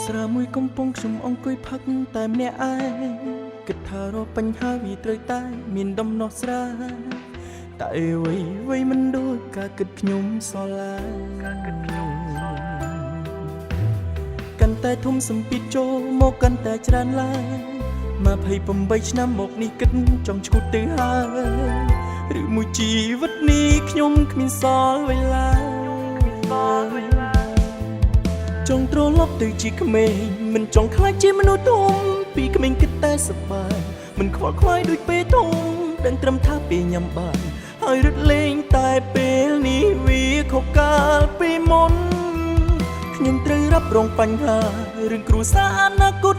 ស្រាមួយកំពុងខ្ញុំអង្គុយផឹកតែម្នាក់ឯងគិតថារកបញ្ហាវាត្រូវតែមានដំណោះស្រាយតែអ្វីមិនដូចការគិតខ្ញុំសល់ឡើយកាន់តែធំសម្ពាធចូលមកកាន់តែច្រើនឡើង28ឆ្នាំមកនេះគិតចង់ឈួតទៅហើយឬមួយជីវិតនេះខ្ញុំគ្មានសល់អ្វីឡើយចង់ត្រឡប់ទៅជាក្មេងមិនចង់ខ្លាចជាមនុស្សធំពីក្មេងគិតតែសប្បាយមិនខ្វល់ខ្វាយដូចពេលធំដឹងត្រឹមថាពេលញ៉ាំបានហើយរត់លេងតែពេលនេះវាខុសកាលពីមុនខ្ញុំត្រូវរ៉ាប់រងបញ្ហារឿងគ្រួសារអនាគត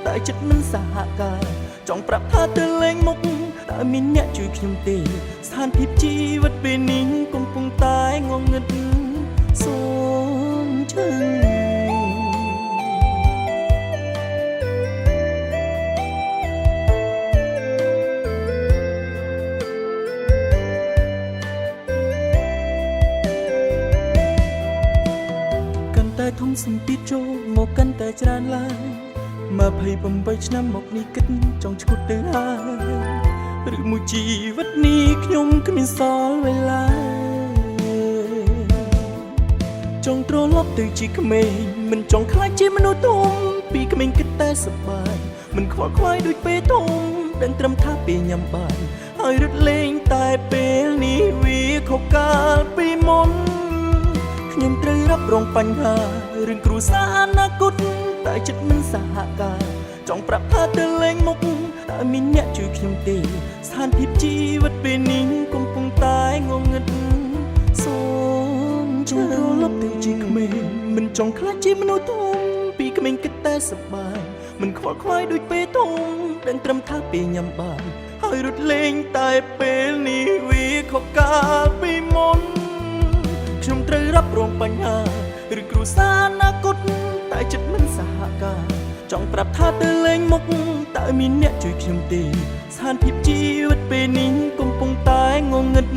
តែចិត្តមិនសហការចង់ប្រាប់ថាទៅលេងមុខតែមានអ្នកជួយខ្ញុំទេស្ថានភាពជីវិតពេលនេះកំពុងតែងងឹតសូមឈឹងតែធំសម្ពាធចូលមកកាន់តែច្រើនឡើង28ឆ្នាំមកនេះគិតចង់ឈួតទៅហើយឬមួយជីវិតនេះខ្ញុំគ្មានសល់អ្វីឡើយចង់ត្រឡប់ទៅជាក្មេងមិនចង់ខ្លាចជាមនុស្សធំពីក្មេងគិតតែសប្បាយមិនខ្វល់ខ្វាយដូចពេលធំដឹងត្រឹមថាពេលញ៉ាំបានហើយរត់លេងតែពេលនេះវាខុសកាលពីមុនខ្ញុំត្រូវរ៉ាប់រងបញ្ហារឿងគ្រួសារអនាគតតែចិត្តមិនសហការចង់ប្រាប់ថាទៅលេងមុខតែមានអ្នកជួយខ្ញុំទេស្ថានភាពជីវិតពេលនេះកំពុងតែងងឹតសូមចង់ត្រឡប់ទៅជាក្មេងមិនចង់ខ្លាចជាមនុស្សធំពីក្មេងគិតតែសប្បាយមិនខ្វល់ខ្វាយដូចពេលធំដឹងត្រឹមថាពេលញ៉ាំបានហើយរត់លេងតែពេលនេះវាខុសកាលពីមុនខ្ញុំត្រូវរ៉ាប់រងបញ្ហាឬគ្រួសារអនាគតតែចិត្តមិនសហការចង់ប្រាប់ថាទៅលេងមុខតែមានអ្នកជួយខ្ញុំទេស្ថានភាពជីវិតពេលនេះកំពុងតែងងឹត